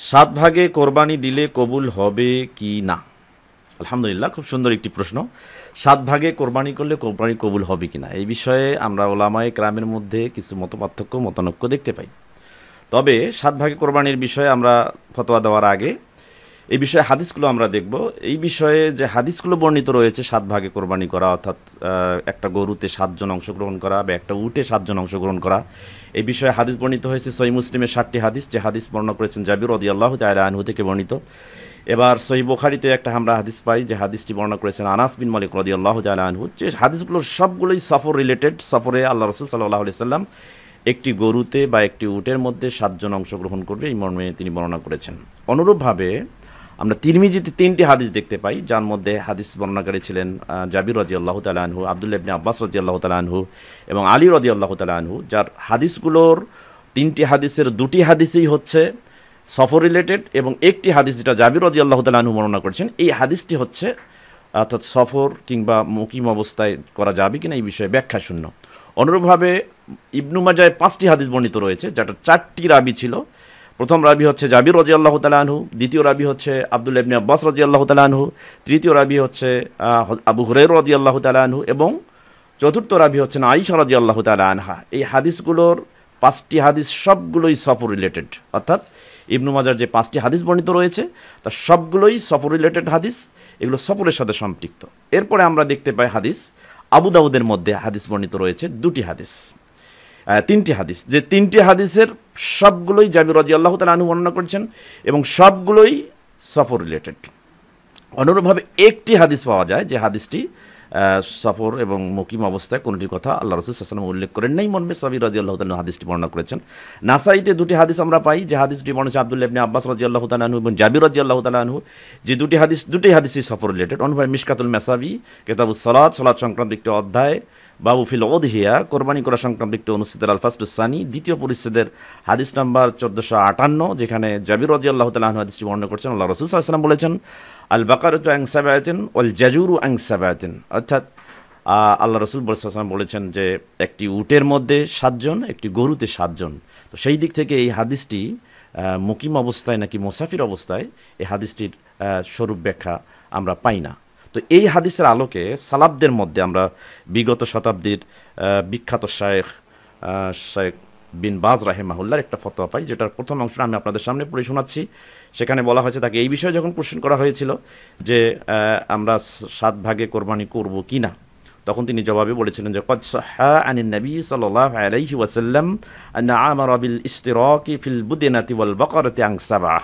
সাত ভাগে কোরবানি দিলে কবুল হবে কি না? আলহামদুলিল্লাহ, খুব সুন্দর একটি প্রশ্ন। সাত ভাগে কোরবানি করলে কোরবানি কবুল হবে কি না, এই বিষয়ে আমরা ওলামায়ে কেরামের মধ্যে কিছু মতপার্থক্য মতানৈক্য দেখতে পাই। তবে সাত ভাগে কোরবানির বিষয়ে আমরা ফতোয়া দেওয়ার আগে এই বিষয়ে হাদিসগুলো আমরা দেখব। এই বিষয়ে যে হাদিসগুলো বর্ণিত রয়েছে সাত ভাগে কোরবানি করা, অর্থাৎ একটা গরুতে 7 জন অংশগ্রহণ করা বা একটা উটে 7 জন অংশগ্রহণ করা, এই বিষয়ে হাদিস বর্ণিত হয়েছে সহিহ মুসলিমের 7টি হাদিস, যে হাদিস বর্ণনা করেছেন জাবির রাদিয়াল্লাহু তাআলা আনহু থেকে বর্ণিত। এবার সহিহ বুখারীতে একটা আমরা হাদিস পাই, যে হাদিসটি বর্ণনা করেছেন আনাস বিন মালিক রাদিয়াল্লাহু তাআলা আনহু। যে হাদিসগুলোর সবগুলোই সফর রিলেটেড। সফরে আল্লাহ রাসূল সাল্লাল্লাহু আলাইহি সাল্লাম একটি গরুতে বা একটি উটের মধ্যে 7 জন অংশগ্রহণ করবে, এই মর্মে তিনি বর্ণনা করেছেন। অনুরূপভাবে আমরা তিরমিজিতে 3টি হাদিস দেখতে পাই, যার মধ্যে হাদিস বর্ণনাকারী ছিলেন জাবির রাদিয়াল্লাহু তাআলা আনহু, আব্দুল্লাহ ইবনে আব্বাস রাদিয়াল্লাহু তাআলা আনহু এবং আলী রাদিয়াল্লাহু তাআলা আনহু। যার হাদিসগুলোর 3টি হাদিসের 2টি হাদিসই হচ্ছে সফর রিলেটেড এবং একটি হাদিস যেটা জাবির রাদিয়াল্লাহু তাআলা আনহু বর্ণনা করেছেন, এই হাদিসটি হচ্ছে অর্থাৎ সফর কিংবা মুকিম অবস্থায় করা যাবে কিনা এই বিষয়ে ব্যাখ্যা শূন্য। অনুরূপভাবে ইবনু মাজায় 5টি হাদিস বর্ণিত রয়েছে, যেটা 4টি রাবি ছিল। প্রথম রাবি হচ্ছে জাবির রাদিয়াল্লাহু তাআলা আনহু, দ্বিতীয় রাবি হচ্ছে আব্দুল্লাহ ইবনে আব্বাস রাদিয়াল্লাহু তাআলা আনহু, তৃতীয় রাবি হচ্ছে আবু হুরায়রা রাদিয়াল্লাহু তাআলা আনহু এবং চতুর্থ রাবি হচ্ছেন আয়েশা রাদিয়াল্লাহু তাআলা আনহা। এই হাদিসগুলোর 5টি হাদিস সবগুলোই সফর রিলেটেড, অর্থাৎ ইবনু মাজার যে 5টি হাদিস বর্ণিত রয়েছে তার সবগুলোই সফর রিলেটেড হাদিস, এগুলো সফরের সাথে সম্পৃক্ত। এরপরে আমরা দেখতে পাই হাদিস আবু দাউদের মধ্যে হাদিস বর্ণিত রয়েছে 2টি হাদিস, 3টি হাদিস, যে 3টি হাদিসের সবগুলোই জাবির রাদিয়াল্লাহু তাআলা আনহু বর্ণনা করেছেন এবং সবগুলোই সফর রিলেটেড। অনুরূপভাবে একটি হাদিস পাওয়া যায় যে হাদিসটি সফর এবং মুকিম অবস্থায় কোনটির কথা আল্লাহ রাসূল সাল্লাল্লাহু আলাইহি ওয়াসাল্লাম উল্লেখ করেন নাই, মর্মে জাবির রাদিয়াল্লাহু তাআলা হাদিসটি বর্ণনা করেছেন। নাসাঈতে 2টি হাদিস আমরা পাই, যে হাদিসটি বর্ণনা হচ্ছে আব্দুল্লাহ ইবনে আব্বাস রাদিয়াল্লাহু তাআলা আনহু এবং জাবির রাদিয়াল্লাহু তাআলা আনহু, যে দুটি হাদিসই সফর রিলেটেড। অনুভাবে মিশকাতুল মাসাবি কিতাবুস সালাত, সালাত সংক্রান্ত একটি অধ্যায়, বাবু ফিল উযহিয়া, কোরবানি করা সংক্রান্ত একটি অনুচ্ছেদের আল ফাসলুস সানি, দ্বিতীয় পরিচ্ছেদের হাদিস নাম্বার 1458, যেখানে জাবির রাদিয়াল্লাহু তাআলা আনহু হাদিসটি বর্ণনা করছেন। আল্লাহ রাসূল সাল্লাল্লাহু আলাইহি ওয়াসাল্লাম বলেছেন আল বাকারাতু আন সাবআতিন ওয়াল জাজুরু আন সাবআতিন, অর্থাৎ আল্লাহ রাসূল সাল্লাল্লাহু আলাইহি ওয়াসাল্লাম বলেছেন যে একটি উটের মধ্যে 7 জন, একটি গরুতে 7 জন। তো সেই দিক থেকে এই হাদিসটি মুকিম অবস্থায় নাকি মুসাফির অবস্থায়, এই হাদিসটির স্বরূপ ব্যাখ্যা আমরা পাই না। তো এই হাদিসের আলোকে সালাফদের মধ্যে আমরা বিগত শতাব্দীর বিখ্যাত শায়েখ বিন বাজ রাহিমাহুল্লাহর একটা ফতোয়া পাই, যেটার প্রথম অংশটা আমি আপনাদের সামনে পড়ে শোনাচ্ছি। সেখানে বলা হয়েছে, তাকে এই বিষয়ে যখন কোশ্চেন করা হয়েছিল যে আমরা 7 ভাগে কোরবানি করব কি না, তখন তিনি জবাবে বলেছিলেন যে কদ সাহহা আনিন নবী সাল্লাল্লাহু আলাইহি ওয়াসাল্লাম আন্না আমারা বিল ইশতিরাকি ফিল বুদনাতি ওয়াল বাকারাতি আন সাবআ।